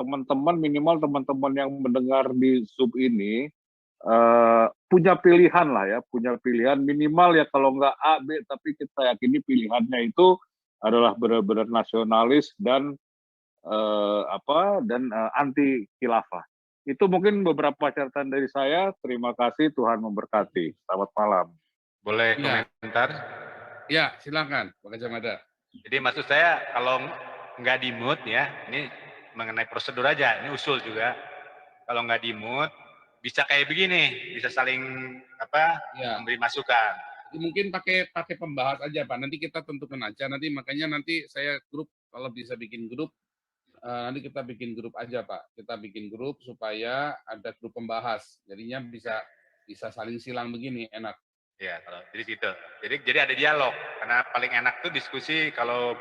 teman-teman, minimal teman-teman yang mendengar di Zoom ini, punya pilihan lah ya, punya pilihan minimal ya kalau nggak A, B, tapi kita yakini pilihannya itu adalah benar-benar nasionalis dan anti khilafah. Itu mungkin beberapa catatan dari saya. Terima kasih, Tuhan memberkati. Selamat malam. Boleh Ya. komentar? Ya, silakan Pak Kacamada. Jadi maksud saya kalau nggak di mute ya, ini mengenai prosedur aja, ini usul juga. Kalau nggak di mute, bisa kayak begini, bisa saling Ya. memberi masukan. Mungkin pakai pembahas aja Pak. Nanti kita tentukan aja. Nanti saya grup, kalau bisa bikin grup, nanti kita bikin grup aja Pak. Kita bikin grup supaya ada grup pembahas. Jadinya bisa saling silang begini, enak. Ya, kalau jadi gitu. Jadi ada dialog. Karena paling enak tuh diskusi kalau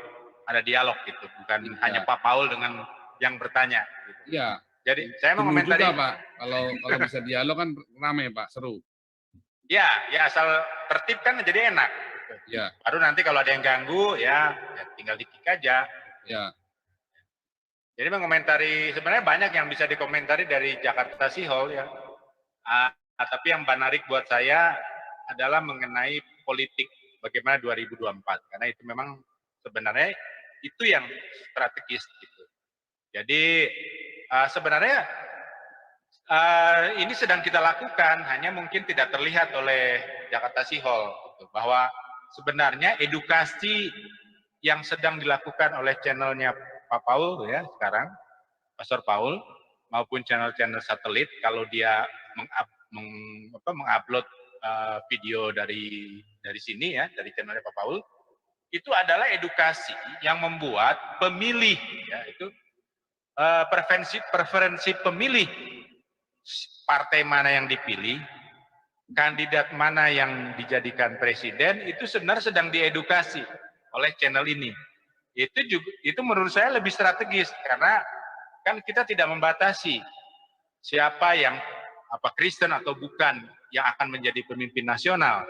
ada dialog gitu, bukan hanya Pak Paul dengan yang bertanya. Gitu. Iya. Jadi saya mau komentari juga Pak. Kalau bisa dialog kan ramai Pak, seru. Ya asal tertib kan jadi enak. Ya. Baru nanti kalau ada yang ganggu ya tinggal di-kick aja. Ya. Jadi mengomentari, sebenarnya banyak yang bisa dikomentari dari Jakarta City Hall ya. Tapi yang menarik buat saya adalah mengenai politik bagaimana 2024. Karena itu memang sebenarnya itu yang strategis gitu. Jadi sebenarnya ini sedang kita lakukan, hanya mungkin tidak terlihat oleh Jakarta City Hall gitu, bahwa sebenarnya edukasi yang sedang dilakukan oleh channelnya Pak Paul ya sekarang, Pastor Paul, maupun channel-channel satelit, kalau dia mengupload video dari sini ya, dari channelnya Pak Paul, itu adalah edukasi yang membuat pemilih ya itu preferensi pemilih partai mana yang dipilih, kandidat mana yang dijadikan presiden, itu sebenarnya sedang diedukasi oleh channel ini. Itu menurut saya lebih strategis karena kan kita tidak membatasi siapa yang Kristen atau bukan yang akan menjadi pemimpin nasional,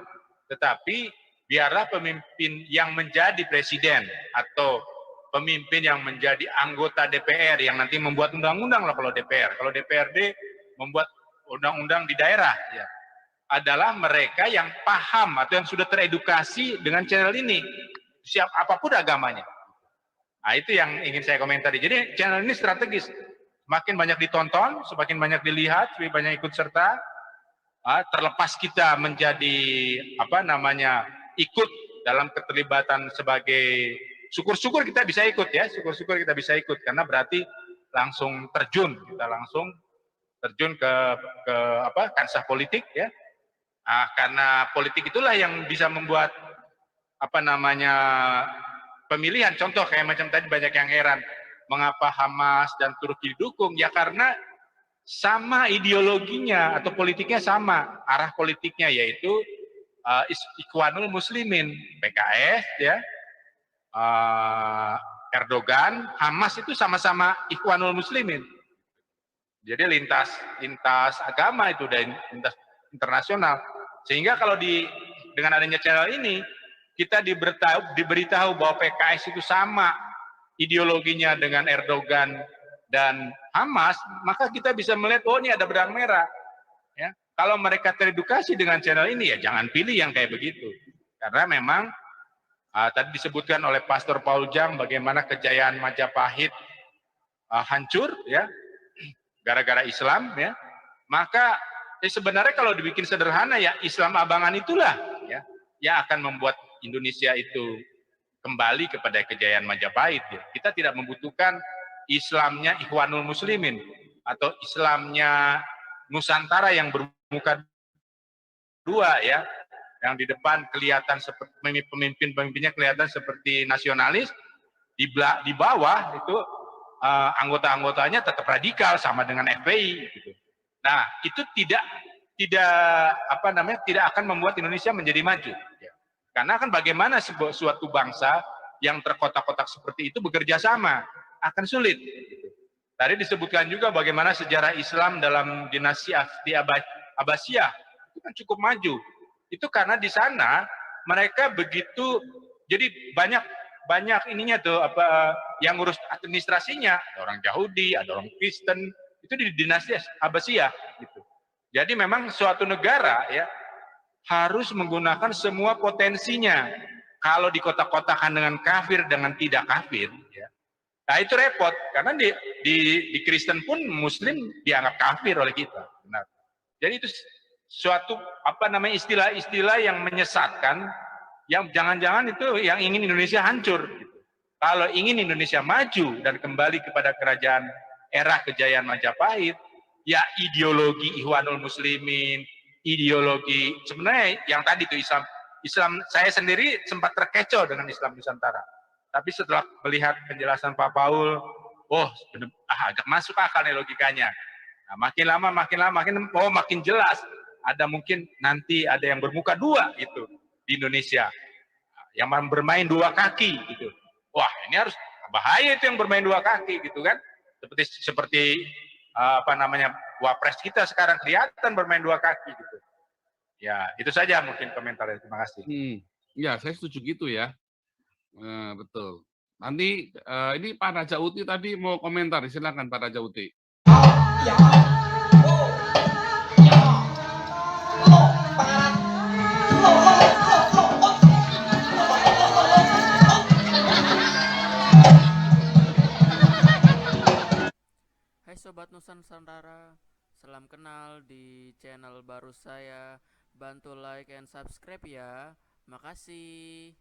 tetapi biarlah pemimpin yang menjadi presiden atau pemimpin yang menjadi anggota DPR yang nanti membuat undang-undang lah kalau DPR. Kalau DPRD membuat undang-undang di daerah ya adalah mereka yang paham atau yang sudah teredukasi dengan channel ini, siap apapun agamanya. Nah, itu yang ingin saya komentari. Jadi channel ini strategis. Semakin banyak ditonton, semakin banyak dilihat, semakin banyak ikut serta. Terlepas kita menjadi ikut dalam keterlibatan sebagai syukur-syukur kita bisa ikut ya, syukur-syukur kita bisa ikut karena berarti langsung terjun, kita langsung terjun ke kancah politik ya. Karena politik itulah yang bisa membuat pemilihan. Contoh kayak macam tadi banyak yang heran mengapa Hamas dan Turki didukung, ya karena sama ideologinya atau politiknya sama, arah politiknya yaitu Ikhwanul Muslimin, PKS ya, Erdogan, Hamas itu sama-sama Ikhwanul Muslimin. Jadi lintas agama itu dan lintas internasional. Sehingga kalau dengan adanya channel ini kita diberitahu bahwa PKS itu sama ideologinya dengan Erdogan dan Hamas, maka kita bisa melihat ini ada benang merah. Ya, kalau mereka teredukasi dengan channel ini ya jangan pilih yang kayak begitu. Karena memang tadi disebutkan oleh Pastor Paul Jang bagaimana kejayaan Majapahit hancur ya gara-gara Islam ya. Maka sebenarnya kalau dibikin sederhana ya Islam abangan itulah ya yang akan membuat Indonesia itu kembali kepada kejayaan Majapahit ya. Kita tidak membutuhkan Islamnya Ikhwanul Muslimin atau Islamnya Nusantara yang bermuka dua ya, yang di depan kelihatan seperti pemimpinnya kelihatan seperti nasionalis, di bawah itu anggota-anggotanya tetap radikal sama dengan FPI gitu. Nah, itu tidak akan membuat Indonesia menjadi maju ya. Karena kan bagaimana suatu bangsa yang terkotak-kotak seperti itu bekerja sama akan sulit. Tadi disebutkan juga bagaimana sejarah Islam dalam dinasti Abbasiyah itu kan cukup maju. Itu karena di sana mereka begitu, jadi banyak ininya tuh yang ngurus administrasinya ada orang Yahudi, ada orang Kristen, itu di dinasti Abbasiyah gitu. Jadi memang suatu negara ya harus menggunakan semua potensinya. Kalau dikotak-kotakan dengan kafir dengan tidak kafir, ya, nah itu repot karena di Kristen pun Muslim dianggap kafir oleh kita. Benar. Jadi itu suatu istilah-istilah yang menyesatkan, yang jangan-jangan itu yang ingin Indonesia hancur. Gitu. Kalau ingin Indonesia maju dan kembali kepada kerajaan era kejayaan Majapahit, ya ideologi Ikhwanul Muslimin, ideologi sebenarnya yang tadi itu Islam saya sendiri sempat terkecoh dengan Islam Nusantara. Tapi setelah melihat penjelasan Pak Paul, agak masuk akal nih logikanya. Nah, makin lama makin jelas. Ada mungkin nanti ada yang bermuka dua gitu di Indonesia, yang bermain dua kaki gitu. Wah ini harus bahaya itu yang bermain dua kaki gitu kan. Seperti Wapres kita sekarang kelihatan bermain dua kaki gitu. Ya, itu saja mungkin komentarnya. Terima kasih. Ya, saya setuju gitu ya. Betul. Nanti ini Pak Raja Uti tadi mau komentar, silakan Pak Raja Uti. Hai Sobat Nusantara, salam kenal di channel baru saya. Bantu like and subscribe ya. Makasih.